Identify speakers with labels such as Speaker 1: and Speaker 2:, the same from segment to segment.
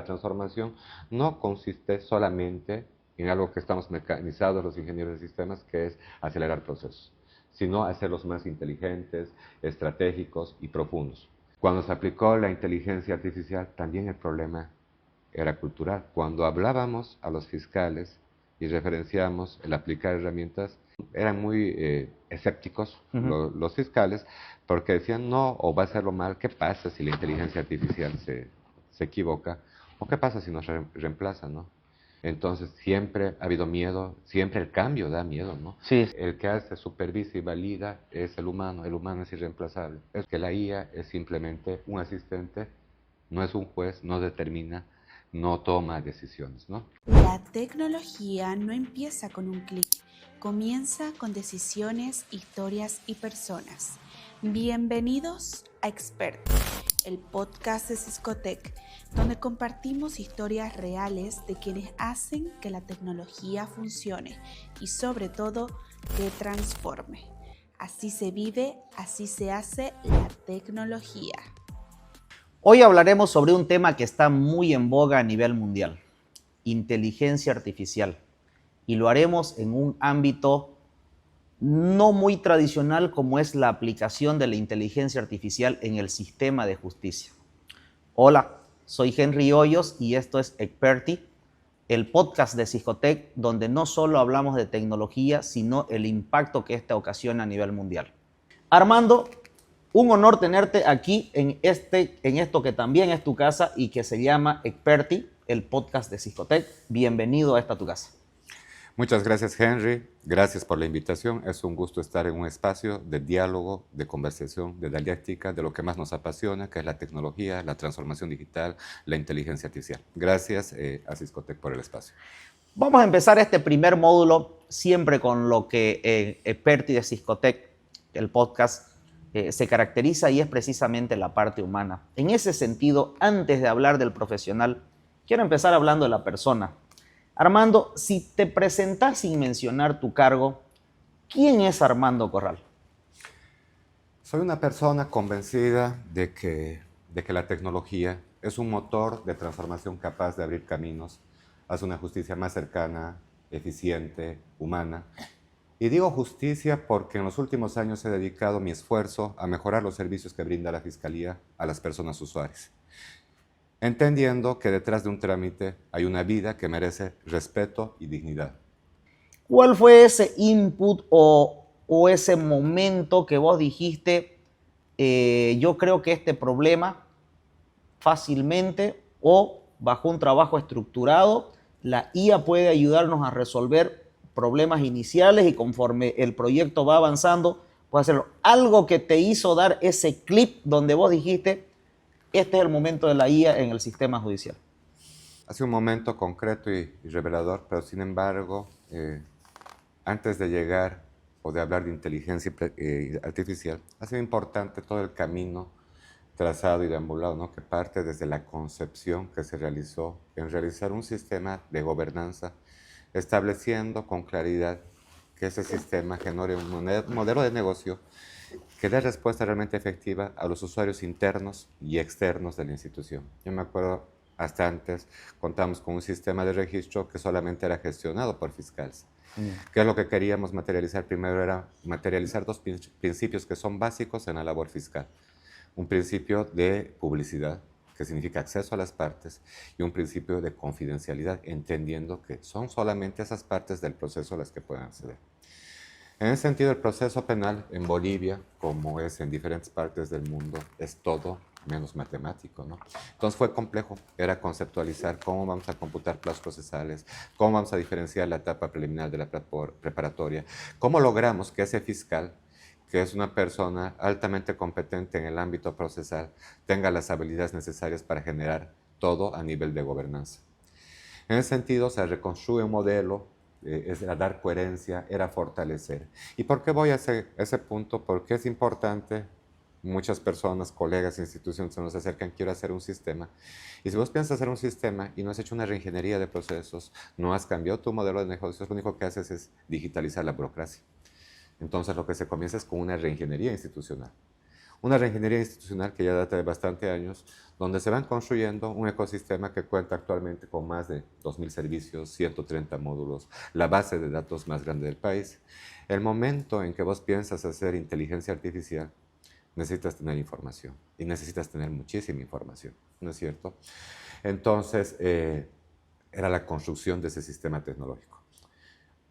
Speaker 1: transformación no consiste solamente en algo que estamos mecanizados los ingenieros de sistemas, que es acelerar procesos, sino hacerlos más inteligentes, estratégicos y profundos. Cuando se aplicó la inteligencia artificial, también el problema era cultural. Cuando hablábamos a los fiscales y referenciamos el aplicar herramientas, eran muy escépticos los fiscales, porque decían, no, o va a hacerlo mal, ¿qué pasa si la inteligencia artificial se equivoca? ¿O qué pasa si nos reemplaza, no? Entonces siempre ha habido miedo, siempre el cambio da miedo, ¿no?
Speaker 2: Sí.
Speaker 1: El que hace, supervisa y valida es el humano es irreemplazable. Es que la IA es simplemente un asistente, no es un juez, no determina, no toma decisiones, ¿no?
Speaker 3: La tecnología no empieza con un clic, comienza con decisiones, historias y personas. Bienvenidos a Expert, el podcast de Ciscotec, donde compartimos historias reales de quienes hacen que la tecnología funcione y sobre todo que transforme. Así se vive, así se hace la tecnología.
Speaker 2: Hoy hablaremos sobre un tema que está muy en boga a nivel mundial, inteligencia artificial. Y lo haremos en un ámbito no muy tradicional como es la aplicación de la inteligencia artificial en el sistema de justicia. Hola, soy Henry Hoyos y esto es Experti, el podcast de Ciscotec, donde no solo hablamos de tecnología, sino el impacto que esta ocasiona a nivel mundial. Armando, un honor tenerte aquí en esto que también es tu casa y que se llama Experti, el podcast de Ciscotec. Bienvenido a esta tu casa.
Speaker 1: Muchas gracias, Henry. Gracias por la invitación. Es un gusto estar en un espacio de diálogo, de conversación, de dialéctica, de lo que más nos apasiona, que es la tecnología, la transformación digital, la inteligencia artificial. Gracias a Ciscotec por el espacio.
Speaker 2: Vamos a empezar este primer módulo siempre con lo que Experti de Ciscotec, el podcast, se caracteriza y es precisamente la parte humana. En ese sentido, antes de hablar del profesional, quiero empezar hablando de la persona. Armando, si te presentas sin mencionar tu cargo, ¿quién es Armando Corral?
Speaker 1: Soy una persona convencida de que la tecnología es un motor de transformación capaz de abrir caminos hacia una justicia más cercana, eficiente, humana. Y digo justicia porque en los últimos años he dedicado mi esfuerzo a mejorar los servicios que brinda la Fiscalía a las personas usuarias, entendiendo que detrás de un trámite hay una vida que merece respeto y dignidad.
Speaker 2: ¿Cuál fue ese input o ese momento que vos dijiste, yo creo que este problema fácilmente o bajo un trabajo estructurado, la IA puede ayudarnos a resolver problemas iniciales y conforme el proyecto va avanzando, puede hacerlo? Algo que te hizo dar ese clip donde vos dijiste, este es el momento de la IA en el sistema judicial.
Speaker 1: Hace un momento concreto y revelador, pero sin embargo, antes de llegar o de hablar de inteligencia artificial, ha sido importante todo el camino trazado y deambulado, ¿no? Que parte desde la concepción que se realizó en realizar un sistema de gobernanza, estableciendo con claridad que ese sistema genere un modelo de negocio que dé respuesta realmente efectiva a los usuarios internos y externos de la institución. Yo me acuerdo, hasta antes contamos con un sistema de registro que solamente era gestionado por fiscales. ¿Qué es lo que queríamos materializar? Primero era materializar dos principios que son básicos en la labor fiscal. Un principio de publicidad, que significa acceso a las partes, y un principio de confidencialidad, entendiendo que son solamente esas partes del proceso las que pueden acceder. En ese sentido, el proceso penal en Bolivia, como es en diferentes partes del mundo, es todo menos matemático, ¿no? Entonces fue complejo, era conceptualizar cómo vamos a computar plazos procesales, cómo vamos a diferenciar la etapa preliminar de la preparatoria, cómo logramos que ese fiscal, que es una persona altamente competente en el ámbito procesal, tenga las habilidades necesarias para generar todo a nivel de gobernanza. En ese sentido, se reconstruye un modelo, era dar coherencia, era fortalecer. ¿Y por qué voy a ese punto? Porque es importante. Muchas personas, colegas, instituciones se nos acercan, quiero hacer un sistema. Y si vos piensas hacer un sistema y no has hecho una reingeniería de procesos, no has cambiado tu modelo de negocios, lo único que haces es digitalizar la burocracia. Entonces lo que se comienza es con una reingeniería institucional. Una reingeniería institucional que ya data de bastante años, donde se van construyendo un ecosistema que cuenta actualmente con más de 2.000 servicios, 130 módulos, la base de datos más grande del país. El momento en que vos piensas hacer inteligencia artificial, necesitas tener información y necesitas tener muchísima información, ¿no es cierto? Entonces, era la construcción de ese sistema tecnológico.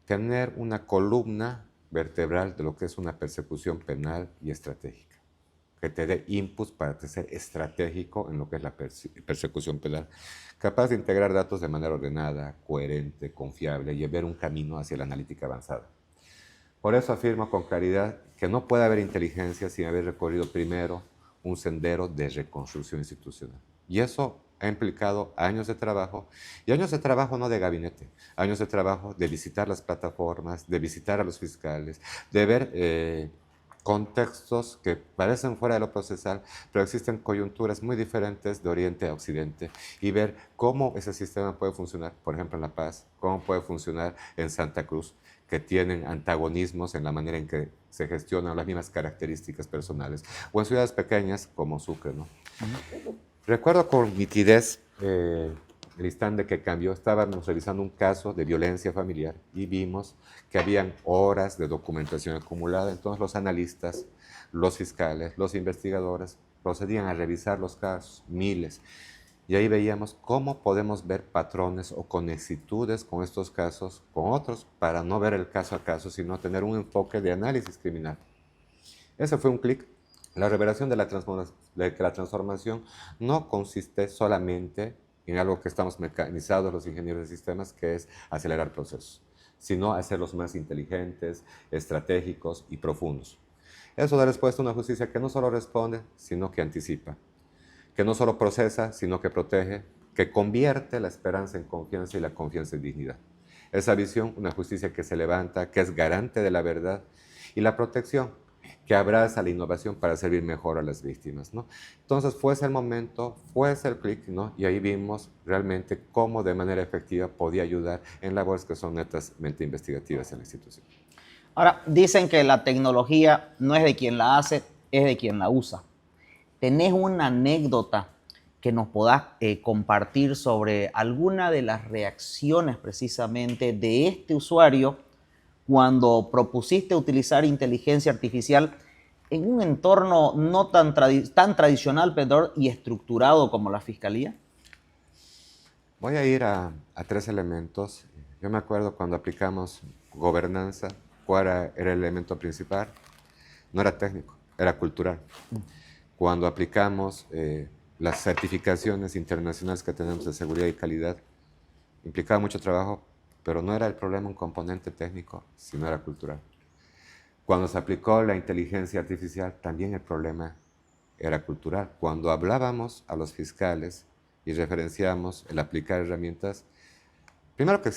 Speaker 1: Tener una columna vertebral de lo que es una persecución penal y estratégica, que te dé inputs para ser estratégico en lo que es la persecución penal, capaz de integrar datos de manera ordenada, coherente, confiable y ver un camino hacia la analítica avanzada. Por eso afirmo con claridad que no puede haber inteligencia sin haber recorrido primero un sendero de reconstrucción institucional. Y eso ha implicado años de trabajo, y años de trabajo no de gabinete, años de trabajo de visitar las plataformas, de visitar a los fiscales, de ver contextos que parecen fuera de lo procesal, pero existen coyunturas muy diferentes de Oriente a Occidente, y ver cómo ese sistema puede funcionar, por ejemplo, en La Paz, cómo puede funcionar en Santa Cruz, que tienen antagonismos en la manera en que se gestionan las mismas características personales, o en ciudades pequeñas como Sucre, ¿no? Recuerdo con nitidez el instante que cambió. Estábamos revisando un caso de violencia familiar y vimos que habían horas de documentación acumulada. Entonces los analistas, los fiscales, los investigadores procedían a revisar los casos, miles. Y ahí veíamos cómo podemos ver patrones o conexitudes con estos casos, con otros, para no ver el caso a caso, sino tener un enfoque de análisis criminal. Ese fue un clic. La revelación de que la transformación no consiste solamente en algo que estamos mecanizados los ingenieros de sistemas, que es acelerar procesos, sino hacerlos más inteligentes, estratégicos y profundos. Eso da respuesta a una justicia que no solo responde, sino que anticipa, que no solo procesa, sino que protege, que convierte la esperanza en confianza y la confianza en dignidad. Esa visión, una justicia que se levanta, que es garante de la verdad, y la protección, que abraza la innovación para servir mejor a las víctimas, ¿no? Entonces fue ese el momento, fue ese el clic, ¿no? Y ahí vimos realmente cómo de manera efectiva podía ayudar en labores que son netamente investigativas en la institución.
Speaker 2: Ahora, dicen que la tecnología no es de quien la hace, es de quien la usa. ¿Tenés una anécdota que nos podás compartir sobre alguna de las reacciones precisamente de este usuario cuando propusiste utilizar inteligencia artificial en un entorno no tan tradicional, pero y estructurado como la Fiscalía?
Speaker 1: Voy a ir a 3 elementos. Yo me acuerdo cuando aplicamos gobernanza, ¿cuál era el elemento principal? No era técnico, era cultural. Cuando aplicamos las certificaciones internacionales que tenemos de seguridad y calidad, implicaba mucho trabajo, pero no era el problema un componente técnico, sino era cultural. Cuando se aplicó la inteligencia artificial, también el problema era cultural. Cuando hablábamos a los fiscales y referenciamos el aplicar herramientas, primero que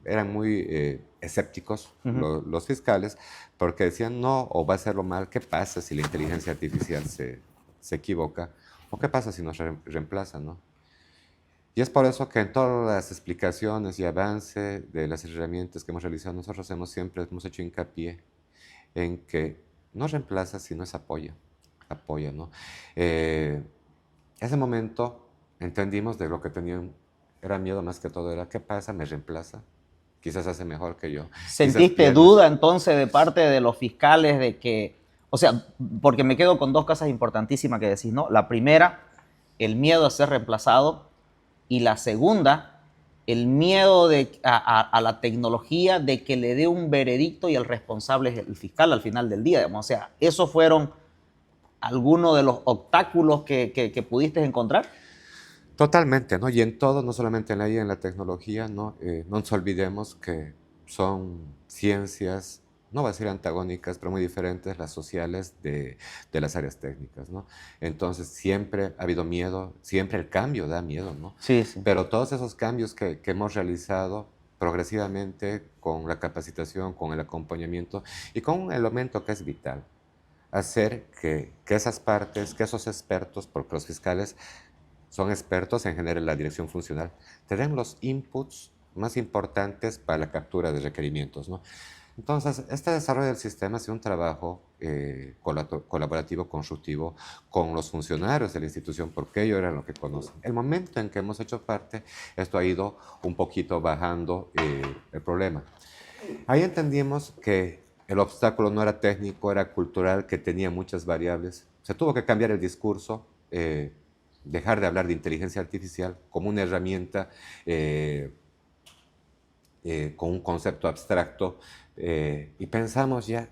Speaker 1: eran muy escépticos los fiscales, porque decían, no, o va a hacerlo mal, ¿qué pasa si la inteligencia artificial se equivoca? ¿O qué pasa si nos reemplaza, no? Y es por eso que en todas las explicaciones y avance de las herramientas que hemos realizado, nosotros siempre hemos hecho hincapié en que no reemplaza, sino es apoya, ¿no? Ese momento entendimos de lo que tenían, era miedo más que todo, era ¿qué pasa? ¿Me reemplaza? Quizás hace mejor que yo.
Speaker 2: ¿Sentiste duda entonces de parte de los fiscales de que, o sea, porque me quedo con 2 cosas importantísimas que decís, ¿no? La primera, el miedo a ser reemplazado, y la segunda, el miedo a la tecnología de que le dé un veredicto y el responsable es el fiscal al final del día, digamos. O sea, ¿esos fueron algunos de los obstáculos que pudiste encontrar?
Speaker 1: Totalmente, ¿no? Y en todo, no solamente en la IA, en la tecnología, ¿no? No nos olvidemos que son ciencias, no va a ser antagónicas, pero muy diferentes las sociales de las áreas técnicas, ¿no? Entonces siempre ha habido miedo, siempre el cambio da miedo, ¿no?
Speaker 2: Sí, sí.
Speaker 1: Pero todos esos cambios que hemos realizado progresivamente con la capacitación, con el acompañamiento y con un elemento que es vital, hacer que esas partes, que esos expertos, porque los fiscales son expertos en general en la dirección funcional, te den los inputs más importantes para la captura de requerimientos, ¿no? Entonces, este desarrollo del sistema ha sido un trabajo colaborativo, constructivo con los funcionarios de la institución, porque ellos eran los que conocen. El momento en que hemos hecho parte, esto ha ido un poquito bajando el problema. Ahí entendimos que el obstáculo no era técnico, era cultural, que tenía muchas variables. Se tuvo que cambiar el discurso, dejar de hablar de inteligencia artificial como una herramienta con un concepto abstracto y pensamos ya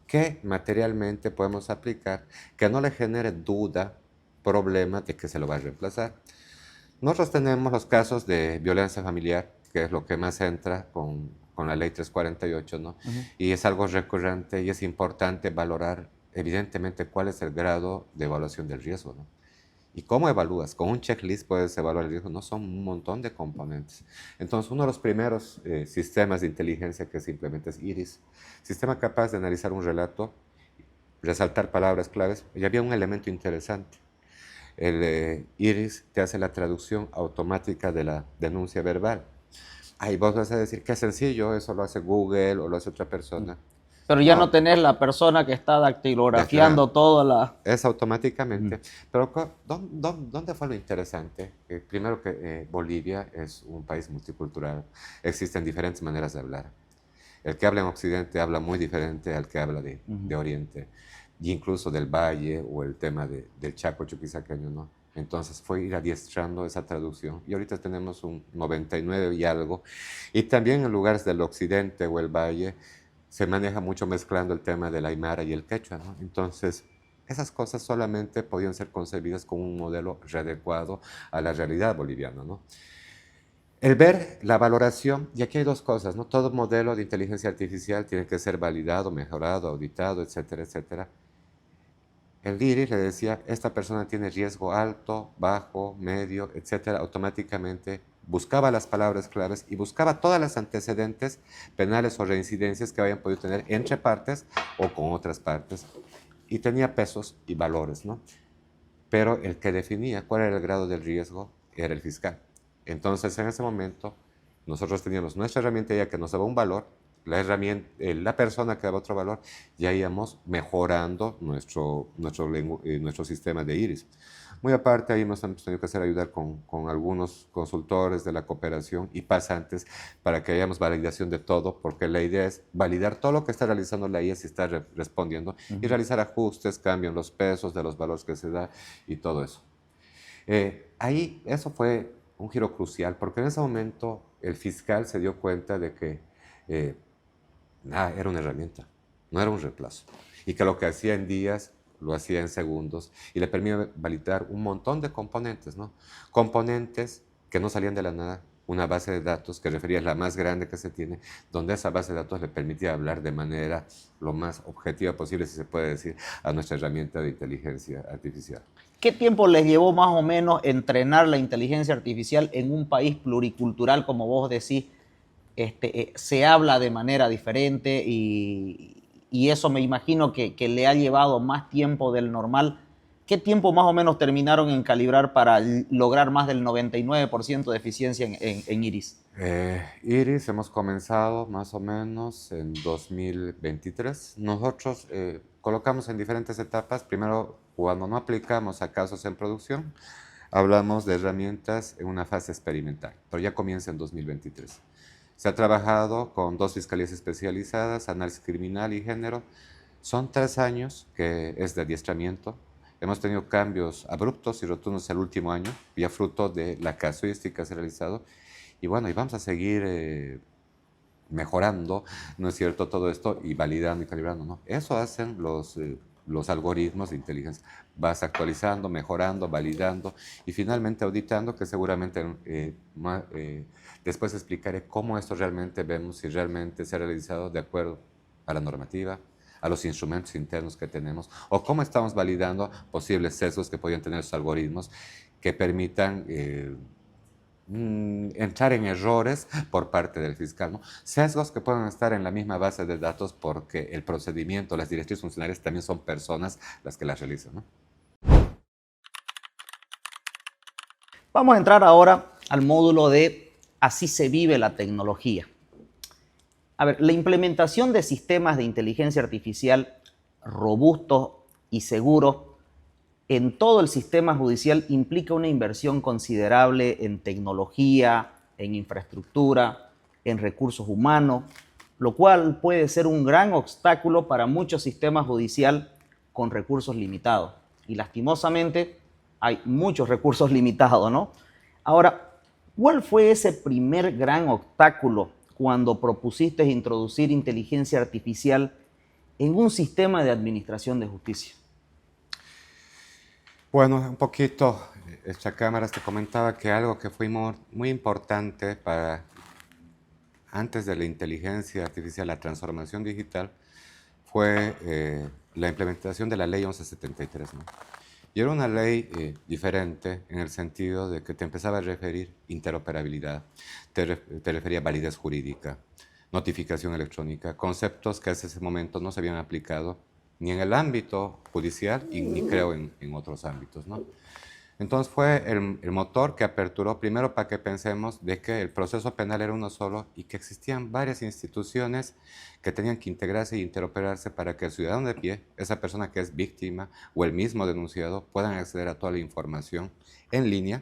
Speaker 1: qué materialmente podemos aplicar que no le genere duda, problema de que se lo va a reemplazar. Nosotros tenemos los casos de violencia familiar, que es lo que más entra con la ley 348, ¿no? Y es algo recurrente y es importante valorar evidentemente cuál es el grado de evaluación del riesgo, ¿no? ¿Y cómo evalúas? Con un checklist puedes evaluar el riesgo, no son un montón de componentes. Entonces, uno de los primeros sistemas de inteligencia que se implementa es IRIS, sistema capaz de analizar un relato, resaltar palabras claves, y había un elemento interesante. El IRIS te hace la traducción automática de la denuncia verbal. Ahí vos vas a decir, qué sencillo, eso lo hace Google o lo hace otra persona.
Speaker 2: Pero ya no tenés la persona que está dactilografiando toda la...
Speaker 1: Es automáticamente. Pero ¿dónde fue lo interesante? Primero que Bolivia es un país multicultural. Existen diferentes maneras de hablar. El que habla en Occidente habla muy diferente al que habla de Oriente. Y incluso del Valle o el tema del Chaco chuquisaqueño, ¿no? Entonces fue ir adiestrando esa traducción. Y ahorita tenemos un 99 y algo. Y también en lugares del Occidente o el Valle se maneja mucho mezclando el tema del aymara y el quechua, ¿no? Entonces, esas cosas solamente podían ser concebidas con un modelo readecuado a la realidad boliviana, ¿no? El ver la valoración, y aquí hay dos cosas, ¿no? Todo modelo de inteligencia artificial tiene que ser validado, mejorado, auditado, etcétera, etcétera. El IRIS le decía, esta persona tiene riesgo alto, bajo, medio, etcétera, automáticamente buscaba las palabras claves y buscaba todas las antecedentes penales o reincidencias que habían podido tener entre partes o con otras partes. Y tenía pesos y valores, ¿no? Pero el que definía cuál era el grado del riesgo era el fiscal. Entonces, en ese momento, nosotros teníamos nuestra herramienta ya que nos daba un valor, la persona que daba otro valor, ya íbamos mejorando nuestro sistema de IRIS. Muy aparte, ahí nos hemos tenido que hacer ayudar con algunos consultores de la cooperación y pasantes para que hayamos validación de todo, porque la idea es validar todo lo que está realizando la IA si está respondiendo y realizar ajustes, cambios en los pesos de los valores que se da y todo eso. Ahí eso fue un giro crucial, porque en ese momento el fiscal se dio cuenta de que era una herramienta, no era un reemplazo. Y que lo que hacía en días lo hacía en segundos y le permitía validar un montón de componentes, ¿no? Componentes que no salían de la nada, una base de datos que refería a la más grande que se tiene, donde esa base de datos le permitía hablar de manera lo más objetiva posible, si se puede decir, a nuestra herramienta de inteligencia artificial.
Speaker 2: ¿Qué tiempo les llevó más o menos entrenar la inteligencia artificial en un país pluricultural, como vos decís? Se habla de manera diferente y eso me imagino que le ha llevado más tiempo del normal. ¿Qué tiempo más o menos terminaron en calibrar para lograr más del 99% de eficiencia en IRIS?
Speaker 1: IRIS hemos comenzado más o menos en 2023. Nosotros colocamos en diferentes etapas. Primero, cuando no aplicamos a casos en producción, hablamos de herramientas en una fase experimental, pero ya comienza en 2023. Se ha trabajado con 2 fiscalías especializadas, análisis criminal y género. Son 3 años que es de adiestramiento. Hemos tenido cambios abruptos y rotundos el último año, ya fruto de la casuística que se ha realizado. Y bueno, y vamos a seguir mejorando, ¿no es cierto?, todo esto y validando y calibrando, ¿no? Eso hacen los algoritmos de inteligencia. Vas actualizando, mejorando, validando y finalmente auditando, que seguramente después explicaré cómo esto realmente vemos si realmente se ha realizado de acuerdo a la normativa, a los instrumentos internos que tenemos, o cómo estamos validando posibles sesgos que podrían tener esos algoritmos que permitan entrar en errores por parte del fiscal, ¿no? Sesgos que pueden estar en la misma base de datos porque el procedimiento, las directrices funcionales también son personas las que las realizan, ¿no?
Speaker 2: Vamos a entrar ahora al módulo de así se vive la tecnología. A ver, la implementación de sistemas de inteligencia artificial robustos y seguros en todo el sistema judicial implica una inversión considerable en tecnología, en infraestructura, en recursos humanos, lo cual puede ser un gran obstáculo para muchos sistemas judiciales con recursos limitados. Y lastimosamente hay muchos recursos limitados, ¿no? Ahora, ¿cuál fue ese primer gran obstáculo cuando propusiste introducir inteligencia artificial en un sistema de administración de justicia?
Speaker 1: Bueno, un poquito, esta cámara te comentaba que algo que fue muy importante para, antes de la inteligencia artificial, la transformación digital, fue la implementación de la ley 1173, ¿no? Y era una ley diferente en el sentido de que te empezaba a referir interoperabilidad, te refería validez jurídica, notificación electrónica, conceptos que hasta ese momento no se habían aplicado ni en el ámbito judicial y ni creo en otros ámbitos, ¿no? Entonces fue el motor que aperturó primero para que pensemos de que el proceso penal era uno solo y que existían varias instituciones que tenían que integrarse e interoperarse para que el ciudadano de pie, esa persona que es víctima o el mismo denunciado puedan acceder a toda la información en línea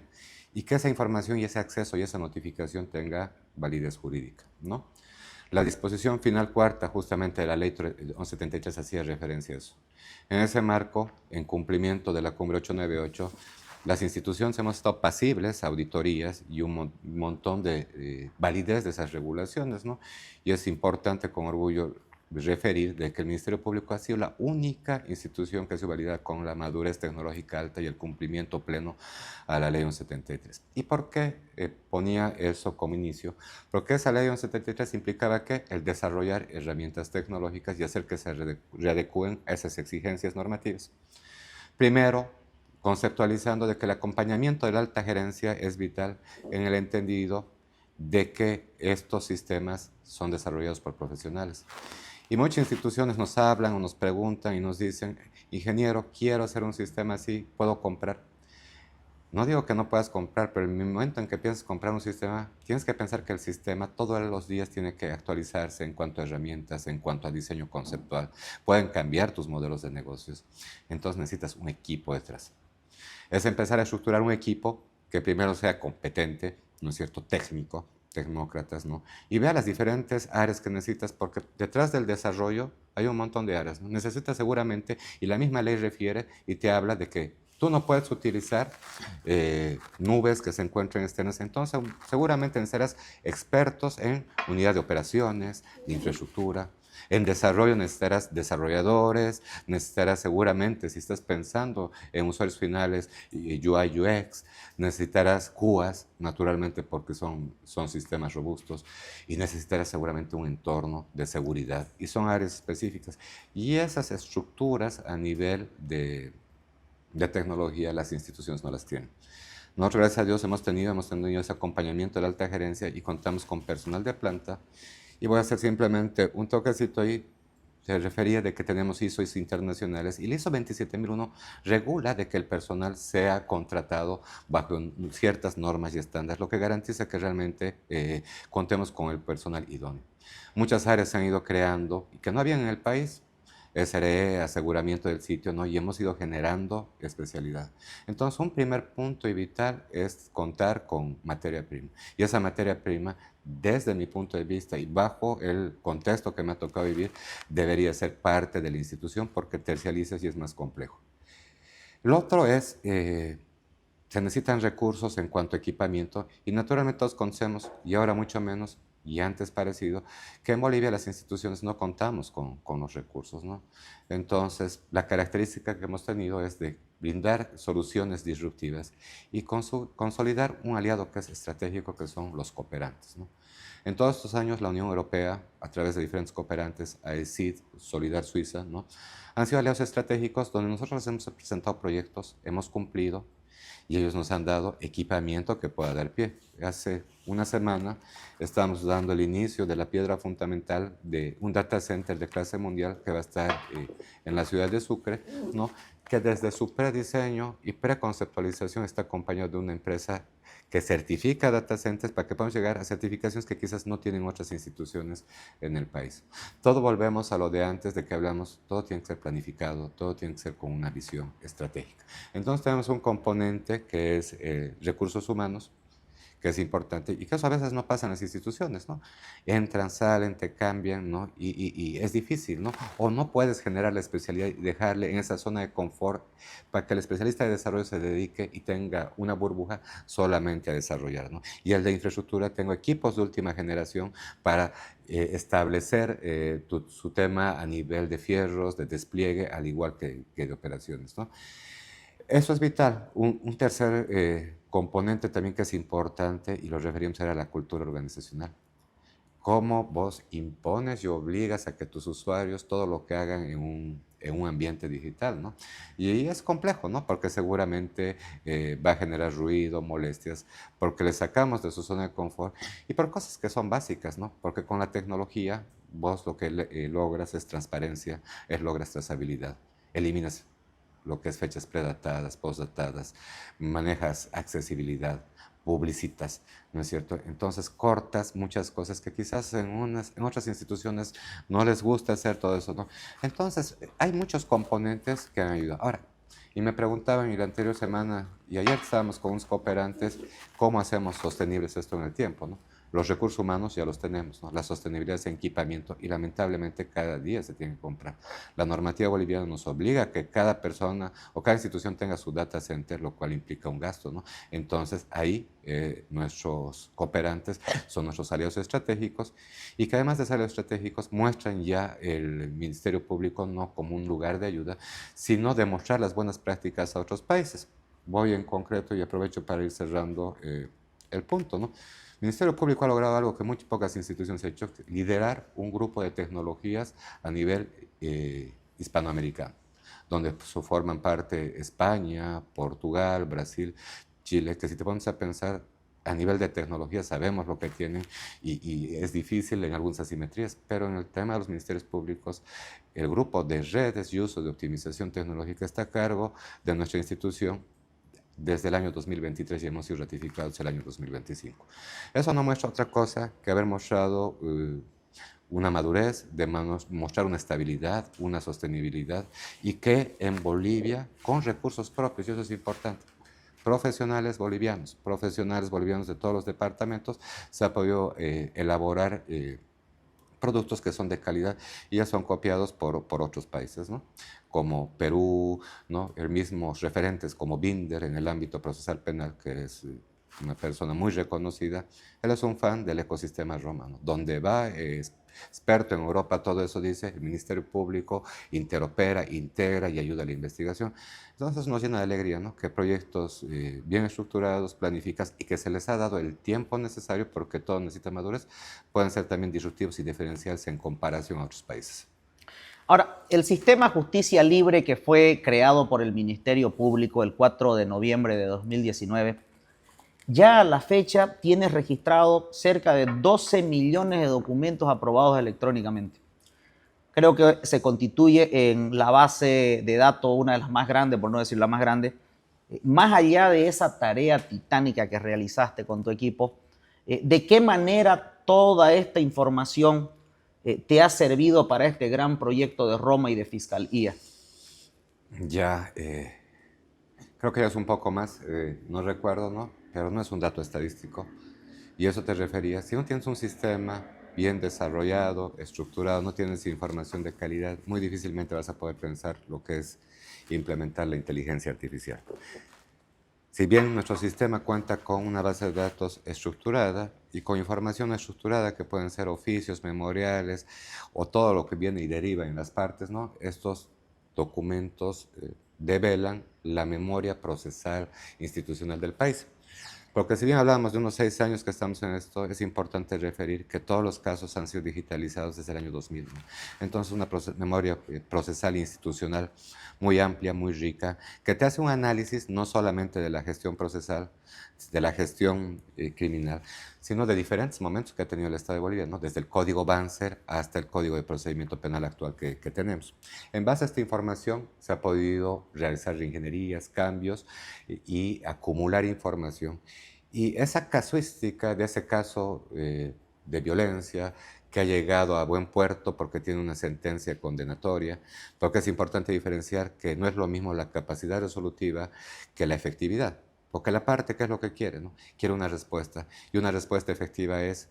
Speaker 1: y que esa información y ese acceso y esa notificación tenga validez jurídica, ¿no? La disposición final cuarta justamente de la ley 1173 hacía referencia a eso. En ese marco, en cumplimiento de la cumbre 898, las instituciones hemos estado pasibles a auditorías y un montón de validez de esas regulaciones, ¿no? Y es importante con orgullo referir de que el Ministerio Público ha sido la única institución que ha sido validada con la madurez tecnológica alta y el cumplimiento pleno a la ley 1173. ¿Y por qué ponía eso como inicio? Porque esa ley 1173 implicaba que el desarrollar herramientas tecnológicas y hacer que se readecúen a esas exigencias normativas. Primero, conceptualizando de que el acompañamiento de la alta gerencia es vital en el entendido de que estos sistemas son desarrollados por profesionales. Y muchas instituciones nos hablan o nos preguntan y nos dicen, ingeniero, quiero hacer un sistema así, ¿puedo comprar? No digo que no puedas comprar, pero en el momento en que piensas comprar un sistema, tienes que pensar que el sistema todos los días tiene que actualizarse en cuanto a herramientas, en cuanto a diseño conceptual. Pueden cambiar tus modelos de negocios. Entonces necesitas un equipo detrás. Es empezar a estructurar un equipo que primero sea competente, ¿no es cierto?, técnico, tecnócratas, ¿no? Y vea las diferentes áreas que necesitas, porque detrás del desarrollo hay un montón de áreas, ¿no? Necesitas seguramente, y la misma ley refiere y te habla de que tú no puedes utilizar nubes que se encuentren externas, entonces seguramente serás expertos en unidad de operaciones, de infraestructura. En desarrollo necesitarás desarrolladores, necesitarás seguramente, si estás pensando en usuarios finales, UI, UX, necesitarás QAs, naturalmente porque son sistemas robustos, y necesitarás seguramente un entorno de seguridad, y son áreas específicas. Y esas estructuras a nivel de tecnología las instituciones no las tienen. Nosotros, gracias a Dios, hemos tenido ese acompañamiento de la alta gerencia y contamos con personal de planta. Y voy a hacer simplemente un toquecito ahí. Se refería de que tenemos ISOs internacionales y el ISO 27001 regula de que el personal sea contratado bajo ciertas normas y estándares, lo que garantiza que realmente contemos con el personal idóneo. Muchas áreas se han ido creando y que no habían en el país. SRE, aseguramiento del sitio, ¿no? Y hemos ido generando especialidad. Entonces, un primer punto y vital es contar con materia prima. Y esa materia prima, desde mi punto de vista y bajo el contexto que me ha tocado vivir, debería ser parte de la institución porque tercializas y es más complejo. Lo otro es, se necesitan recursos en cuanto a equipamiento y naturalmente todos conocemos, y ahora mucho menos, y antes parecido, que en Bolivia las instituciones no contamos con los recursos, ¿no? Entonces, la característica que hemos tenido es de brindar soluciones disruptivas y consolidar un aliado que es estratégico, que son los cooperantes, ¿no? En todos estos años, la Unión Europea, a través de diferentes cooperantes, AECID, Solidar Suiza, ¿no?, han sido aliados estratégicos donde nosotros les hemos presentado proyectos, hemos cumplido, y ellos nos han dado equipamiento que pueda dar pie. Hace una semana estamos dando el inicio de la piedra fundamental de un data center de clase mundial que va a estar en la ciudad de Sucre, ¿no?, que desde su prediseño y preconceptualización está acompañado de una empresa que certifica data centers para que podamos llegar a certificaciones que quizás no tienen otras instituciones en el país. Todo volvemos a lo de antes de que hablamos, todo tiene que ser planificado, todo tiene que ser con una visión estratégica. Entonces tenemos un componente que es recursos humanos, que es importante y que eso a veces no pasa en las instituciones, ¿no? Entran, salen, te cambian, ¿no? Y es difícil, ¿no? O no puedes generar la especialidad y dejarle en esa zona de confort para que el especialista de desarrollo se dedique y tenga una burbuja solamente a desarrollar, ¿no? Y el de infraestructura, tengo equipos de última generación para establecer su tema a nivel de fierros, de despliegue, al igual que de operaciones, ¿no? Eso es vital. Un tercer componente también que es importante, y lo referimos a la cultura organizacional. Cómo vos impones y obligas a que tus usuarios todo lo que hagan en un ambiente digital, ¿no? Y ahí es complejo, ¿no? Porque seguramente va a generar ruido, molestias, porque le sacamos de su zona de confort y por cosas que son básicas, ¿no? Porque con la tecnología vos lo que logras es transparencia, logras trazabilidad, eliminas lo que es fechas predatadas, postdatadas, manejas accesibilidad, publicitas, ¿no es cierto? Entonces cortas muchas cosas que quizás en otras instituciones no les gusta hacer todo eso, ¿no? Entonces hay muchos componentes que han ayudado. Ahora, y me preguntaban en la anterior semana, y ayer estábamos con unos cooperantes, ¿cómo hacemos sostenibles esto en el tiempo, ¿no? Los recursos humanos ya los tenemos, ¿no? La sostenibilidad es equipamiento y lamentablemente cada día se tiene que comprar. La normativa boliviana nos obliga a que cada persona o cada institución tenga su data center, lo cual implica un gasto, ¿no? Entonces ahí nuestros cooperantes son nuestros aliados estratégicos y que además de ser aliados estratégicos muestran ya el Ministerio Público no como un lugar de ayuda, sino de mostrar las buenas prácticas a otros países. Voy en concreto y aprovecho para ir cerrando el punto, ¿no? El Ministerio Público ha logrado algo que muy pocas instituciones han hecho, liderar un grupo de tecnologías a nivel hispanoamericano, donde forman parte España, Portugal, Brasil, Chile, que si te pones a pensar a nivel de tecnología sabemos lo que tienen y es difícil en algunas asimetrías, pero en el tema de los ministerios públicos, el grupo de redes y uso de optimización tecnológica está a cargo de nuestra institución desde el año 2023 y hemos sido ratificados el año 2025. Eso no muestra otra cosa que haber mostrado una madurez, de mostrar una estabilidad, una sostenibilidad y que en Bolivia, con recursos propios, y eso es importante, profesionales bolivianos de todos los departamentos, se ha podido elaborar productos que son de calidad y ya son copiados por otros países, ¿no? Como Perú, ¿no? Mismos referentes como Binder en el ámbito procesal penal, que es una persona muy reconocida. Él es un fan del ecosistema romano. Donde va, es experto en Europa, todo eso dice, el Ministerio Público interopera, integra y ayuda a la investigación. Entonces nos llena de alegría, ¿no? Que proyectos bien estructurados, planificados y que se les ha dado el tiempo necesario, porque todo necesita madurez, pueden ser también disruptivos y diferenciales en comparación a otros países.
Speaker 2: Ahora, el sistema Justicia Libre que fue creado por el Ministerio Público el 4 de noviembre de 2019, ya a la fecha tiene registrado cerca de 12 millones de documentos aprobados electrónicamente. Creo que se constituye en la base de datos, una de las más grandes, por no decir la más grande. Más allá de esa tarea titánica que realizaste con tu equipo, ¿de qué manera toda esta información te ha servido para este gran proyecto de Roma y de Fiscalía?
Speaker 1: Ya, creo que ya es un poco más, no recuerdo, ¿no? Pero no es un dato estadístico. Y eso te refería, si no tienes un sistema bien desarrollado, estructurado, no tienes información de calidad, muy difícilmente vas a poder pensar lo que es implementar la inteligencia artificial. Si bien nuestro sistema cuenta con una base de datos estructurada y con información estructurada que pueden ser oficios, memoriales o todo lo que viene y deriva en las partes, ¿no? Estos documentos develan la memoria procesal institucional del país. Porque si bien hablamos de unos 6 años que estamos en esto, es importante referir que todos los casos han sido digitalizados desde el año 2000, ¿no? Entonces una memoria procesal institucional muy amplia, muy rica, que te hace un análisis no solamente de la gestión procesal, de la gestión criminal, sino de diferentes momentos que ha tenido el Estado de Bolivia, ¿no? Desde el Código Banzer hasta el Código de Procedimiento Penal actual que tenemos. En base a esta información se ha podido realizar reingenierías, cambios y acumular información. Y esa casuística de ese caso de violencia que ha llegado a buen puerto porque tiene una sentencia condenatoria, porque es importante diferenciar que no es lo mismo la capacidad resolutiva que la efectividad. Porque la parte, ¿qué es lo que quiere? ¿No? Quiere una respuesta. Y una respuesta efectiva es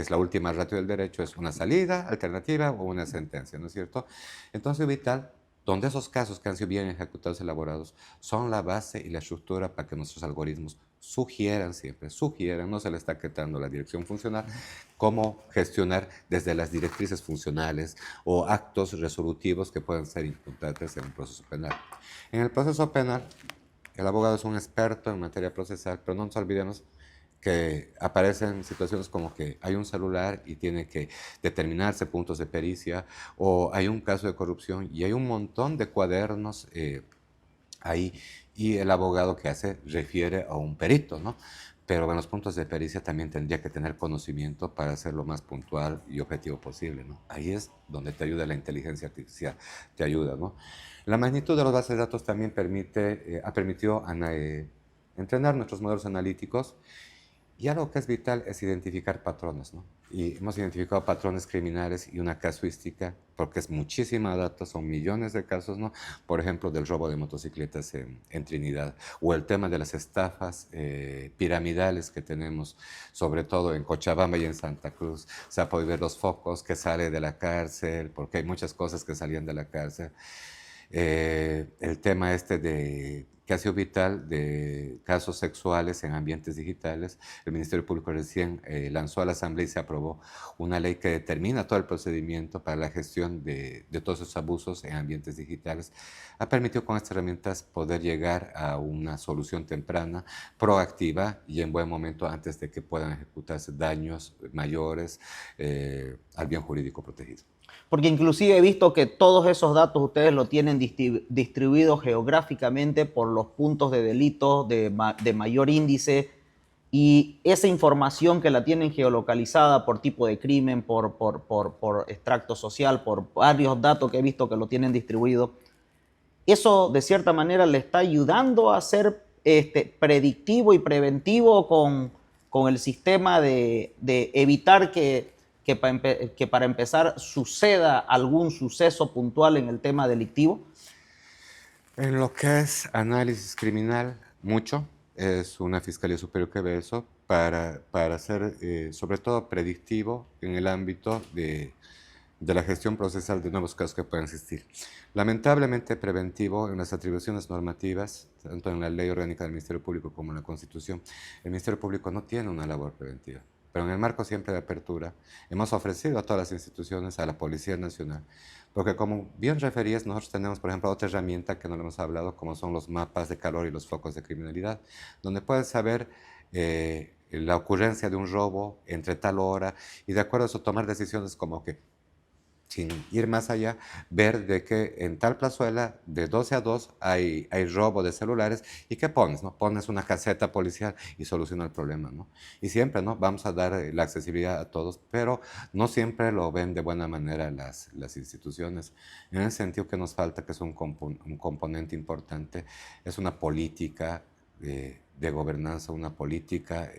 Speaker 1: la última ratio del derecho, es una salida alternativa o una sentencia, ¿no es cierto? Entonces, vital, donde esos casos que han sido bien ejecutados y elaborados son la base y la estructura para que nuestros algoritmos sugieran siempre, no se le está quitando la dirección funcional, cómo gestionar desde las directrices funcionales o actos resolutivos que puedan ser imputables en un proceso penal. En el proceso penal, el abogado es un experto en materia procesal, pero no nos olvidemos que aparecen situaciones como que hay un celular y tiene que determinarse puntos de pericia, o hay un caso de corrupción y hay un montón de cuadernos ahí, y el abogado que hace refiere a un perito, ¿no? Pero en los puntos de pericia también tendría que tener conocimiento para ser lo más puntual y objetivo posible, ¿no? Ahí es donde te ayuda la inteligencia artificial, te ayuda, ¿no? La magnitud de las bases de datos también ha permitido entrenar nuestros modelos analíticos, y algo que es vital es identificar patrones, ¿no? Y hemos identificado patrones criminales y una casuística, porque es muchísima data, son millones de casos, ¿no? Por ejemplo, del robo de motocicletas en Trinidad, o el tema de las estafas piramidales que tenemos, sobre todo en Cochabamba y en Santa Cruz. Se ha podido ver los focos que salen de la cárcel, porque hay muchas cosas que salían de la cárcel. El tema que ha sido vital de casos sexuales en ambientes digitales. El Ministerio Público recién lanzó a la Asamblea y se aprobó una ley que determina todo el procedimiento para la gestión de todos esos abusos en ambientes digitales. Ha permitido con estas herramientas poder llegar a una solución temprana, proactiva y en buen momento antes de que puedan ejecutarse daños mayores al bien jurídico protegido.
Speaker 2: Porque inclusive he visto que todos esos datos ustedes lo tienen distribuidos geográficamente por los puntos de delito de mayor índice, y esa información que la tienen geolocalizada por tipo de crimen, por extracto social, por varios datos que he visto que lo tienen distribuido, eso de cierta manera le está ayudando a ser predictivo y preventivo con el sistema de evitar que para empezar suceda algún suceso puntual en el tema delictivo.
Speaker 1: En lo que es análisis criminal, mucho. Es una Fiscalía Superior que ve eso para ser sobre todo predictivo en el ámbito de la gestión procesal de nuevos casos que puedan existir. Lamentablemente preventivo en las atribuciones normativas, tanto en la Ley Orgánica del Ministerio Público como en la Constitución. El Ministerio Público no tiene una labor preventiva, pero en el marco siempre de apertura hemos ofrecido a todas las instituciones, a la Policía Nacional, porque como bien referías, nosotros tenemos, por ejemplo, otra herramienta que no le hemos hablado, como son los mapas de calor y los focos de criminalidad, donde puedes saber la ocurrencia de un robo entre tal hora, y de acuerdo a eso tomar decisiones como que, sin ir más allá, ver de que en tal plazuela de 12 a 2 hay robo de celulares, y ¿qué pones? ¿No? Pones una caseta policial y soluciona el problema, ¿no? Y siempre, ¿no? Vamos a dar la accesibilidad a todos, pero no siempre lo ven de buena manera las instituciones. En el sentido que nos falta, que es un componente importante, es una política de gobernanza, una política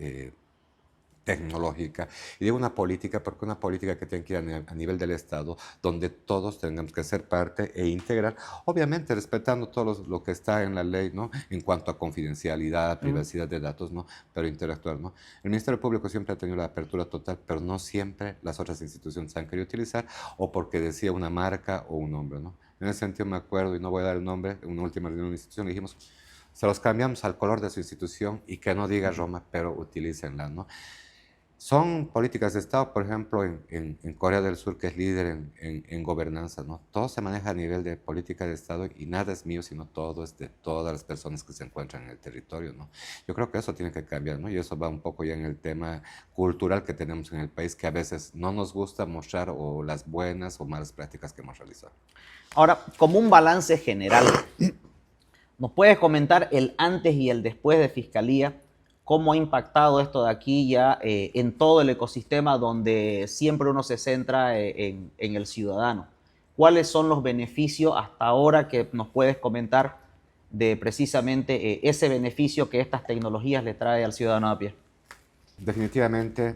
Speaker 1: tecnológica. Y digo una política porque una política que tiene que ir a nivel del Estado, donde todos tengamos que ser parte e integrar, obviamente respetando todo lo que está en la ley, ¿no? En cuanto a confidencialidad, privacidad de datos, ¿no? Pero interactuar, ¿no? El Ministerio Público siempre ha tenido la apertura total, pero no siempre las otras instituciones han querido utilizar, o porque decía una marca o un nombre, ¿no? En ese sentido me acuerdo, y no voy a dar el nombre, en una última reunión de una institución le dijimos, se los cambiamos al color de su institución y que no diga Roma, pero utilícenla, ¿no? Son políticas de Estado, por ejemplo, en Corea del Sur, que es líder en gobernanza, ¿no? Todo se maneja a nivel de política de Estado y nada es mío, sino todo es de todas las personas que se encuentran en el territorio, ¿no? Yo creo que eso tiene que cambiar, ¿no? Y eso va un poco ya en el tema cultural que tenemos en el país, que a veces no nos gusta mostrar o las buenas o malas prácticas que hemos realizado.
Speaker 2: Ahora, como un balance general, ¿nos puedes comentar el antes y el después de Fiscalía? ¿Cómo ha impactado esto de aquí ya en todo el ecosistema donde siempre uno se centra en el ciudadano? ¿Cuáles son los beneficios hasta ahora que nos puedes comentar de precisamente ese beneficio que estas tecnologías le trae al ciudadano a pie?
Speaker 1: Definitivamente,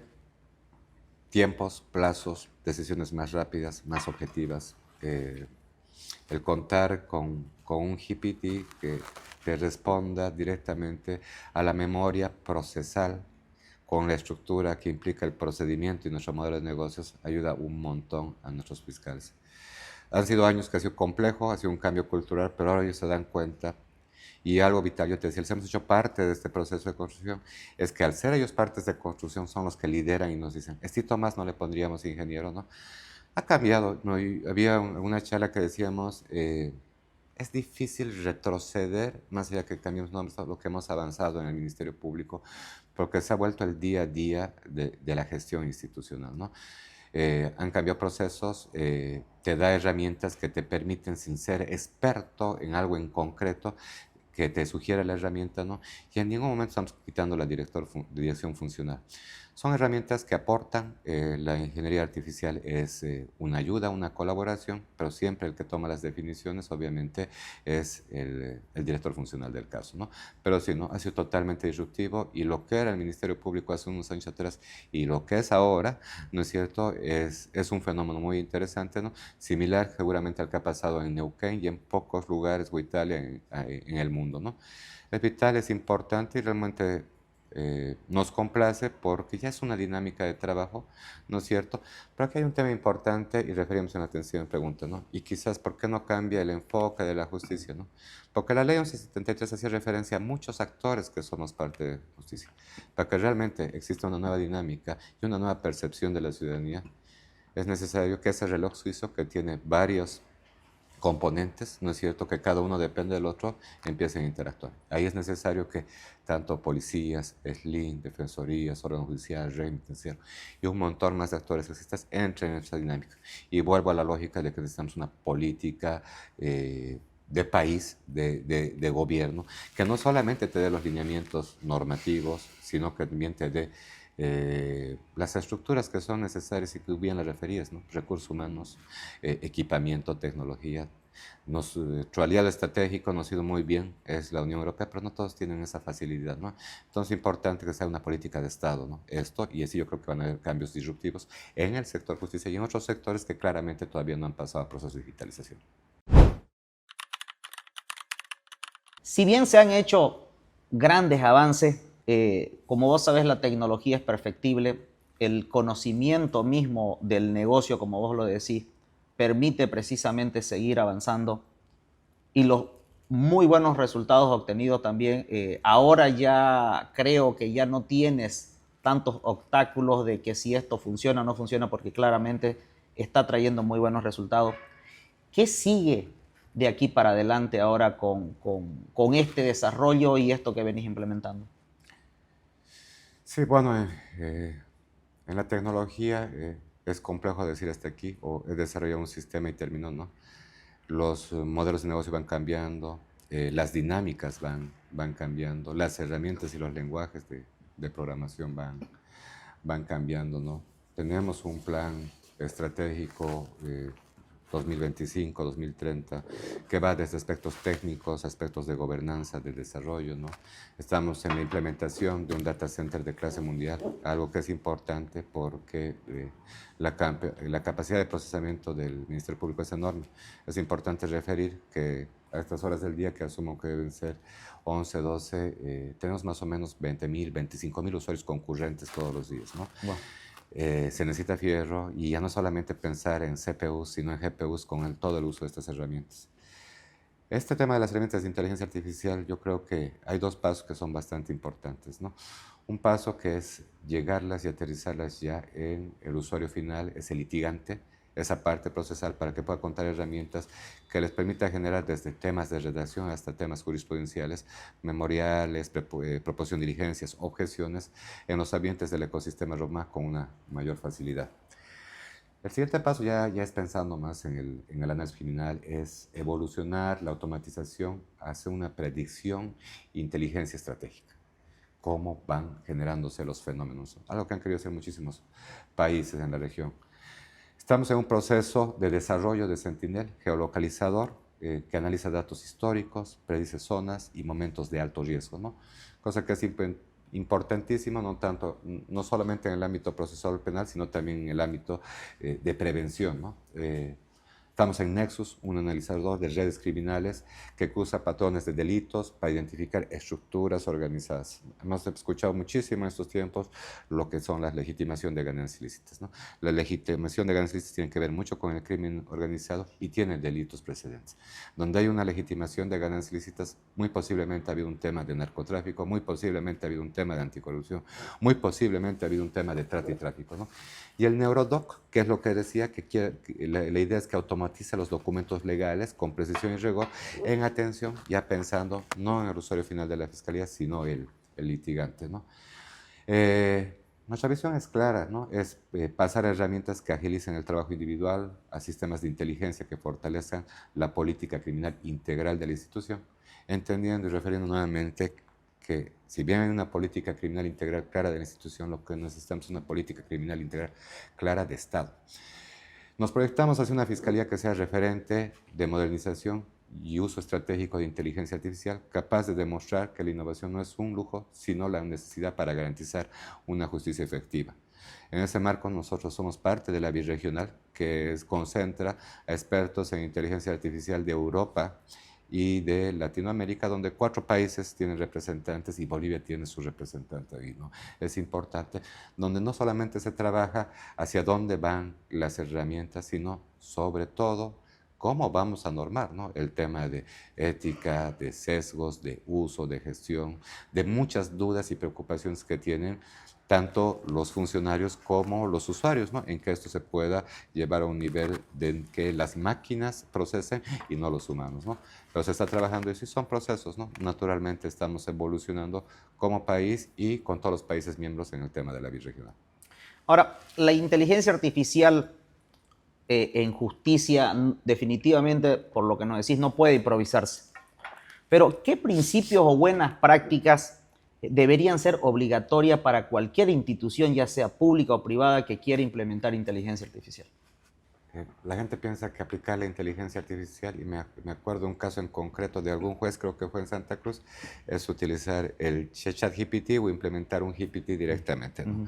Speaker 1: tiempos, plazos, decisiones más rápidas, más objetivas. El contar con un GPT que te responda directamente a la memoria procesal con la estructura que implica el procedimiento y nuestro modelo de negocios ayuda un montón a nuestros fiscales. Han sido años que ha sido complejo, ha sido un cambio cultural, pero ahora ellos se dan cuenta. Y algo vital, yo te decía, les hemos hecho parte de este proceso de construcción, es que al ser ellos partes de construcción son los que lideran y nos dicen, estito más no le pondríamos ingeniero, ¿no? Ha cambiado, ¿no? Y había una charla que decíamos, es difícil retroceder, más allá que cambiemos lo que hemos avanzado en el Ministerio Público, porque se ha vuelto el día a día de la gestión institucional, ¿no? Han cambiado procesos, te da herramientas que te permiten, sin ser experto en algo en concreto, que te sugiere la herramienta, ¿no? Y en ningún momento estamos quitando la dirección funcional. Son herramientas que aportan, la ingeniería artificial es una ayuda, una colaboración, pero siempre el que toma las definiciones, obviamente, es el director funcional del caso, ¿no? Pero sí, ¿no? Ha sido totalmente disruptivo y lo que era el Ministerio Público hace unos años atrás y lo que es ahora, ¿no es cierto? Es un fenómeno muy interesante, ¿no? Similar seguramente al que ha pasado en Neuquén y en pocos lugares o Italia en el mundo, ¿no? Es vital, es importante y realmente nos complace porque ya es una dinámica de trabajo, ¿no es cierto? Pero aquí hay un tema importante y referimos en la atención pregunta, ¿no? Y quizás, ¿por qué no cambia el enfoque de la justicia, ¿no? Porque la ley 1173 hacía referencia a muchos actores que somos parte de justicia. Para que realmente exista una nueva dinámica y una nueva percepción de la ciudadanía, es necesario que ese reloj suizo, que tiene varios componentes, ¿no es cierto?, que cada uno depende del otro, empiecen a interactuar. Ahí es necesario que tanto policías, SLIN, defensorías, órgano judicial, régimen penitenciario y un montón más de actores existas entren en esta dinámica. Y vuelvo a la lógica de que necesitamos una política de país, de gobierno, que no solamente te dé los lineamientos normativos, sino que también te dé las estructuras que son necesarias y que bien las referías, ¿no? Recursos humanos, equipamiento, tecnología. Nuestro aliado estratégico nos ha ido muy bien, es la Unión Europea, pero no todos tienen esa facilidad, ¿no? Entonces es importante que sea una política de Estado, ¿no? Esto, y así yo creo que van a haber cambios disruptivos en el sector justicia y en otros sectores que claramente todavía no han pasado a procesos de digitalización.
Speaker 2: Si bien se han hecho grandes avances, como vos sabés, la tecnología es perfectible, el conocimiento mismo del negocio, como vos lo decís, permite precisamente seguir avanzando y los muy buenos resultados obtenidos también. Ahora ya creo que ya no tienes tantos obstáculos de que si esto funciona o no funciona, porque claramente está trayendo muy buenos resultados. ¿Qué sigue de aquí para adelante ahora con este desarrollo y esto que venís implementando?
Speaker 1: Sí, bueno, en la tecnología es complejo decir hasta aquí o he desarrollado un sistema y terminó, ¿no? Los modelos de negocio van cambiando, las dinámicas van cambiando, las herramientas y los lenguajes de programación van cambiando, ¿no? Tenemos un plan estratégico 2025-2030 que va desde aspectos técnicos, aspectos de gobernanza, de desarrollo, ¿no? Estamos en la implementación de un data center de clase mundial, algo que es importante porque la capacidad de procesamiento del Ministerio Público es enorme. Es importante referir que a estas horas del día, que asumo que deben ser 11, 12, tenemos más o menos 20.000, 25.000 usuarios concurrentes todos los días, ¿no? Wow. Se necesita fierro y ya no solamente pensar en CPUs, sino en GPUs con todo el uso de estas herramientas. Este tema de las herramientas de inteligencia artificial, yo creo que hay dos pasos que son bastante importantes, ¿no? Un paso que es llegarlas y aterrizarlas ya en el usuario final, ese litigante, esa parte procesal para que pueda contar herramientas que les permita generar desde temas de redacción hasta temas jurisprudenciales, memoriales, proposición de diligencias, objeciones en los ambientes del ecosistema ROMA con una mayor facilidad. El siguiente paso ya es pensando más en el análisis criminal, es evolucionar la automatización hacia una predicción e inteligencia estratégica. cómo van generándose los fenómenos, algo que han querido hacer muchísimos países en la región. Estamos en un proceso de desarrollo de Sentinel, geolocalizador, que analiza datos históricos, predice zonas y momentos de alto riesgo, ¿no? Cosa que es importantísimo, no solamente en el ámbito procesal penal, sino también en el ámbito de prevención, ¿no? Estamos en Nexus, un analizador de redes criminales que cruza patrones de delitos para identificar estructuras organizadas. Hemos escuchado muchísimo en estos tiempos lo que son la legitimación de ganancias ilícitas, ¿no? La legitimación de ganancias ilícitas tiene que ver mucho con el crimen organizado y tiene delitos precedentes. Donde hay una legitimación de ganancias ilícitas, muy posiblemente ha habido un tema de narcotráfico, muy posiblemente ha habido un tema de anticorrupción, muy posiblemente ha habido un tema de trata y tráfico, ¿no? Y el Neurodoc, que es lo que decía, la idea es que automatiza los documentos legales con precisión y rigor, en atención, ya pensando no en el usuario final de la fiscalía, sino el litigante, ¿no? Nuestra visión es clara, ¿no? Es pasar a herramientas que agilicen el trabajo individual, a sistemas de inteligencia que fortalezcan la política criminal integral de la institución, entendiendo y refiriendo nuevamente que si bien hay una política criminal integral clara de la institución, lo que necesitamos es una política criminal integral clara de Estado. Nos proyectamos hacia una fiscalía que sea referente de modernización y uso estratégico de inteligencia artificial, capaz de demostrar que la innovación no es un lujo, sino la necesidad para garantizar una justicia efectiva. En ese marco, nosotros somos parte de la birregional, que concentra a expertos en inteligencia artificial de Europa y de Latinoamérica, donde 4 países tienen representantes y Bolivia tiene su representante ahí, ¿no? Es importante, donde no solamente se trabaja hacia dónde van las herramientas, sino sobre todo cómo vamos a normar, ¿no? El tema de ética, de sesgos, de uso, de gestión, de muchas dudas y preocupaciones que tienen tanto los funcionarios como los usuarios, ¿no? En que esto se pueda llevar a un nivel de que las máquinas procesen y no los humanos, ¿no? Pero se está trabajando eso y son procesos, ¿no? Naturalmente estamos evolucionando como país y con todos los países miembros en el tema de la birregional.
Speaker 2: Ahora, la inteligencia artificial en justicia definitivamente, por lo que nos decís, no puede improvisarse. Pero, ¿qué principios o buenas prácticas deberían ser obligatorias para cualquier institución, ya sea pública o privada, que quiera implementar inteligencia artificial?
Speaker 1: La gente piensa que aplicar la inteligencia artificial, y me acuerdo un caso en concreto de algún juez, creo que fue en Santa Cruz, es utilizar el ChatGPT o implementar un GPT directamente, ¿no?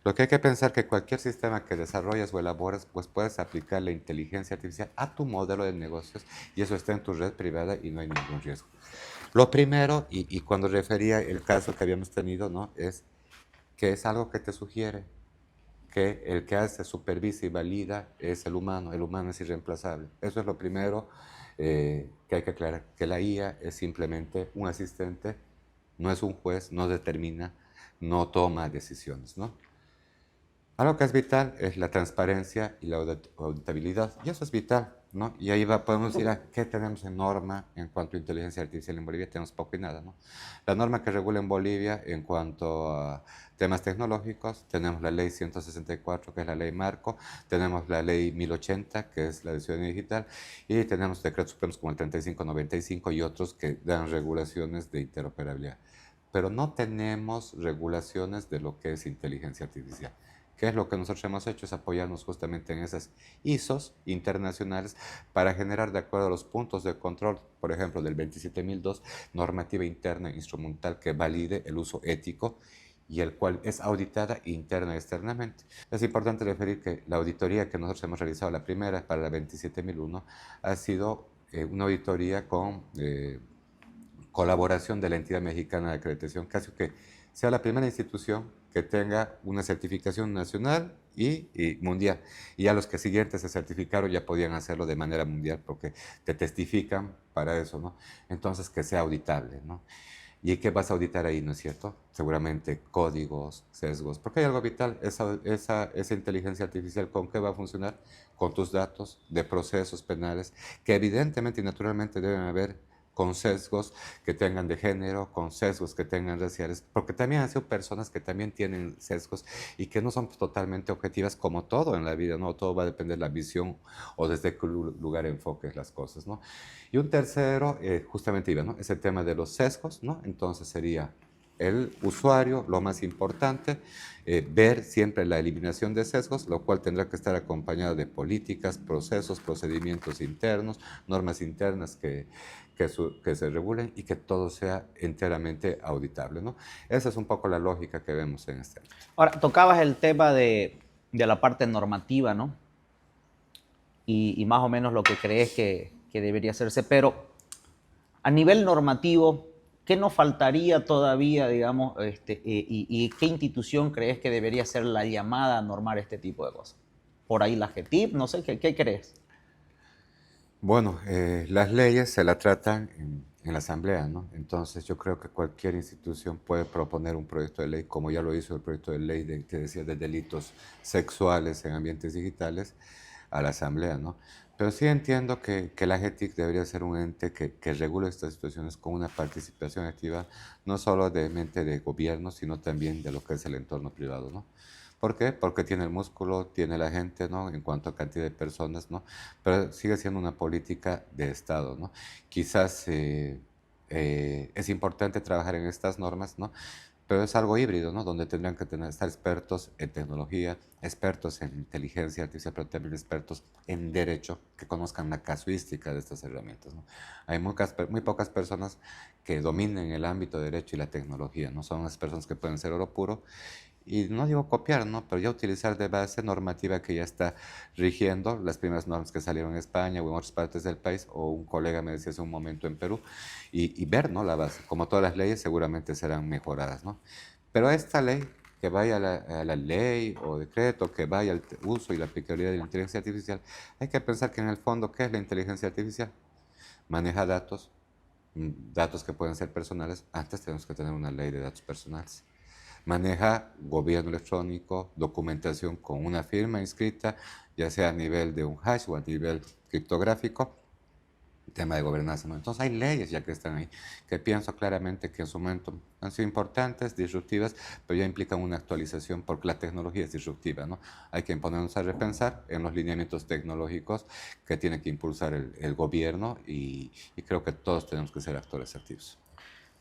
Speaker 1: Lo que hay que pensar que cualquier sistema que desarrolles o elabores, pues puedes aplicar la inteligencia artificial a tu modelo de negocios y eso está en tu red privada y no hay ningún riesgo. Lo primero, y cuando refería el caso que habíamos tenido, ¿no? Es que es algo que te sugiere que el que hace, supervisa y valida es el humano es irreemplazable. Eso es lo primero que hay que aclarar, que la IA es simplemente un asistente, no es un juez, no determina, no toma decisiones, ¿no? Algo que es vital es la transparencia y la auditabilidad, y eso es vital, ¿no? Y ahí podemos ir a qué tenemos en norma en cuanto a inteligencia artificial en Bolivia, tenemos poco y nada, ¿no? La norma que regula en Bolivia en cuanto a temas tecnológicos, tenemos la ley 164, que es la ley marco, tenemos la ley 1080, que es la de ciudadanía digital, y tenemos decretos supremos como el 3595 y otros que dan regulaciones de interoperabilidad. Pero no tenemos regulaciones de lo que es inteligencia artificial. ¿Qué es lo que nosotros hemos hecho? Es apoyarnos justamente en esas ISOs internacionales para generar, de acuerdo a los puntos de control, por ejemplo, del 27002, normativa interna e instrumental que valide el uso ético y el cual es auditada interna y externamente. Es importante referir que la auditoría que nosotros hemos realizado, la primera para la 27001, ha sido una auditoría con colaboración de la entidad mexicana de acreditación, casi que sea la primera institución que tenga una certificación nacional y mundial. Y ya los que siguientes se certificaron ya podían hacerlo de manera mundial porque te testifican para eso, ¿no? Entonces, que sea auditable, ¿no? ¿Y qué vas a auditar ahí, no es cierto? Seguramente códigos, sesgos, porque hay algo vital, esa inteligencia artificial, ¿con qué va a funcionar? Con tus datos de procesos penales, que evidentemente y naturalmente deben haber con sesgos que tengan de género, con sesgos que tengan raciales, porque también han sido personas que también tienen sesgos y que no son totalmente objetivas como todo en la vida, ¿no? Todo va a depender de la visión o desde qué lugar enfoques las cosas, ¿no? Y un tercero, justamente iba, ¿no? Ese tema de los sesgos, ¿no? Entonces sería el usuario, lo más importante, ver siempre la eliminación de sesgos, lo cual tendrá que estar acompañado de políticas, procesos, procedimientos internos, normas internas que se regulen y que todo sea enteramente auditable, ¿no? Esa es un poco la lógica que vemos en este.
Speaker 2: Ahora, tocabas el tema de la parte normativa, ¿no? Y más o menos lo que crees que debería hacerse, pero a nivel normativo, ¿qué nos faltaría todavía, digamos, y qué institución crees que debería ser la llamada a normar este tipo de cosas? Por ahí la GETIP, no sé, ¿qué crees?
Speaker 1: Bueno, las leyes se las tratan en la Asamblea, ¿no? Entonces yo creo que cualquier institución puede proponer un proyecto de ley, como ya lo hizo el proyecto de ley que decía de delitos sexuales en ambientes digitales, a la Asamblea, ¿no? Pero sí entiendo que la GETIC debería ser un ente que regule estas situaciones con una participación activa, no solo de mente de gobierno, sino también de lo que es el entorno privado, ¿no? ¿Por qué? Porque tiene el músculo, tiene la gente, ¿no? En cuanto a cantidad de personas, ¿no? Pero sigue siendo una política de Estado, ¿no? Quizás es importante trabajar en estas normas, ¿no? Pero es algo híbrido, ¿no? Donde tendrían que estar expertos en tecnología, expertos en inteligencia artificial, pero también expertos en derecho, que conozcan la casuística de estas herramientas, ¿no? Hay muy pocas personas que dominen el ámbito de derecho y la tecnología, ¿no? Son las personas que pueden ser oro puro y no digo copiar, ¿no? Pero ya utilizar de base normativa que ya está rigiendo las primeras normas que salieron en España o en otras partes del país, o un colega me decía hace un momento en Perú, y ver, ¿no? La base. Como todas las leyes seguramente serán mejoradas, ¿no? Pero esta ley, que vaya a la ley o decreto, que vaya al uso y la aplicabilidad de la inteligencia artificial, hay que pensar que en el fondo, ¿qué es la inteligencia artificial? Maneja datos, datos que pueden ser personales. Antes tenemos que tener una ley de datos personales. Maneja gobierno electrónico, documentación con una firma inscrita, ya sea a nivel de un hash o a nivel criptográfico, tema de gobernanza, ¿no? Entonces hay leyes ya que están ahí, que pienso claramente que en su momento han sido importantes, disruptivas, pero ya implican una actualización porque la tecnología es disruptiva, ¿no? Hay que ponernos a repensar en los lineamientos tecnológicos que tiene que impulsar el gobierno y creo que todos tenemos que ser actores activos.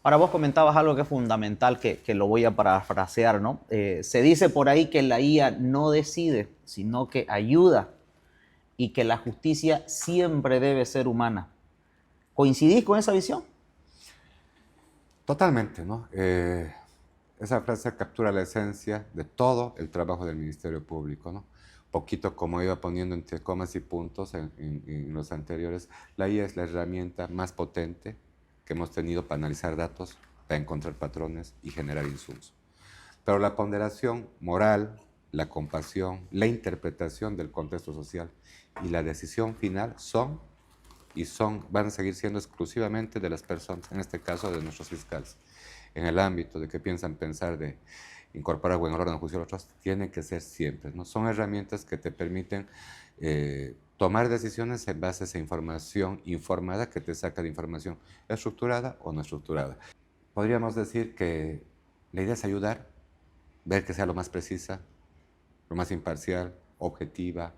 Speaker 2: Ahora vos comentabas algo que es fundamental, que lo voy a parafrasear, ¿no? Se dice por ahí que la IA no decide, sino que ayuda y que la justicia siempre debe ser humana. ¿Coincidís con esa visión?
Speaker 1: Totalmente, ¿no? Esa frase captura la esencia de todo el trabajo del Ministerio Público, ¿no? Poquito como iba poniendo entre comas y puntos en los anteriores, la IA es la herramienta más potente que hemos tenido para analizar datos, para encontrar patrones y generar insumos. Pero la ponderación moral, la compasión, la interpretación del contexto social y la decisión final van a seguir siendo exclusivamente de las personas, en este caso de nuestros fiscales. En el ámbito de qué piensan pensar de incorporar buen orden juicio a otros, tienen que ser siempre, ¿no? Son herramientas que te permiten tomar decisiones en base a esa información informada que te saca de información estructurada o no estructurada. Podríamos decir que la idea es ayudar, ver que sea lo más precisa, lo más imparcial, objetiva,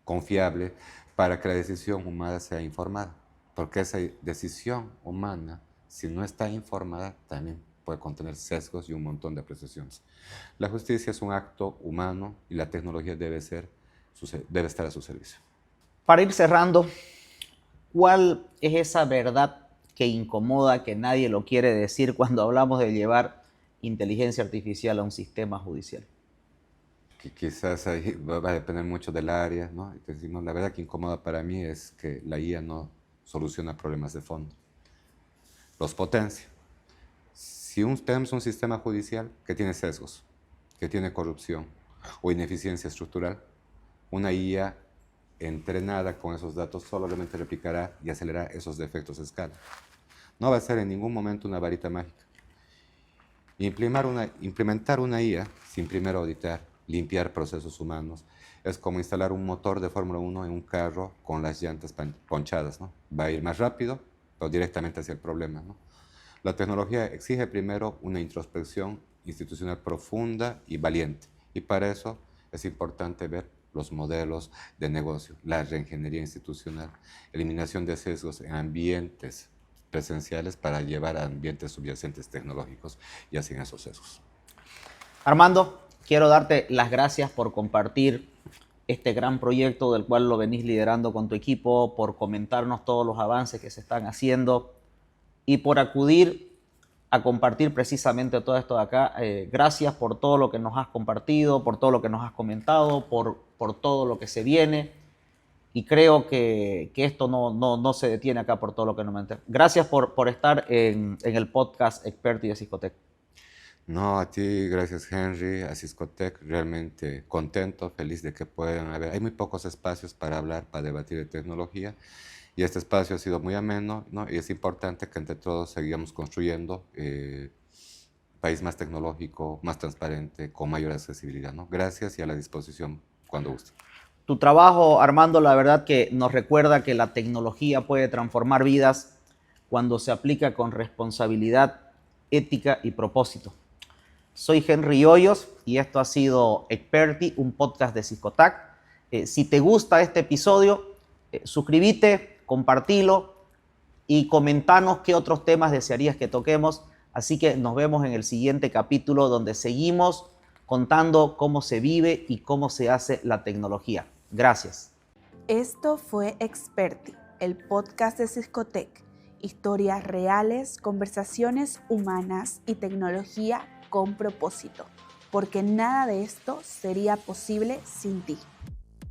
Speaker 1: confiable, para que la decisión humana sea informada. Porque esa decisión humana, si no está informada, también puede contener sesgos y un montón de apreciaciones. La justicia es un acto humano y la tecnología debe estar a su servicio.
Speaker 2: Para ir cerrando, ¿cuál es esa verdad que incomoda, que nadie lo quiere decir cuando hablamos de llevar inteligencia artificial a un sistema judicial?
Speaker 1: Que quizás ahí va a depender mucho del área, ¿no? Entonces, no, la verdad que incomoda para mí es que la IA no soluciona problemas de fondo, los potencia. Si tenemos un sistema judicial que tiene sesgos, que tiene corrupción o ineficiencia estructural, una IA entrenada con esos datos solamente replicará y acelerará esos defectos a escala. No va a ser en ningún momento una varita mágica. Implementar una IA sin primero auditar, limpiar procesos humanos, es como instalar un motor de Fórmula 1 en un carro con las llantas ponchadas, ¿no? Va a ir más rápido, pero directamente hacia el problema, ¿no? La tecnología exige primero una introspección institucional profunda y valiente, y para eso es importante ver los modelos de negocio, la reingeniería institucional, eliminación de sesgos en ambientes presenciales para llevar a ambientes subyacentes tecnológicos y así en esos sesgos.
Speaker 2: Armando, quiero darte las gracias por compartir este gran proyecto del cual lo venís liderando con tu equipo, por comentarnos todos los avances que se están haciendo y por acudir a compartir precisamente todo esto de acá. Gracias por todo lo que nos has compartido, por todo lo que nos has comentado, por todo lo que se viene. Y creo que esto no se detiene acá por todo lo que nos mencionas. Gracias por estar en el podcast Experti de Ciscotec.
Speaker 1: No, a ti, gracias Henry, a Ciscotec, realmente contento, feliz de que puedan haber. Hay muy pocos espacios para hablar, para debatir de tecnología, y este espacio ha sido muy ameno, ¿no? Y es importante que entre todos sigamos construyendo un país más tecnológico, más transparente, con mayor accesibilidad, ¿no? Gracias y a la disposición cuando guste.
Speaker 2: Tu trabajo, Armando, la verdad que nos recuerda que la tecnología puede transformar vidas cuando se aplica con responsabilidad, ética y propósito. Soy Henry Hoyos y esto ha sido Experti, un podcast de Ciscotec. Si te gusta este episodio, suscríbete, compartilo y comentanos qué otros temas desearías que toquemos. Así que nos vemos en el siguiente capítulo donde seguimos contando cómo se vive y cómo se hace la tecnología. Gracias.
Speaker 3: Esto fue Experti, el podcast de Ciscotec. Historias reales, conversaciones humanas y tecnología con propósito, porque nada de esto sería posible sin ti.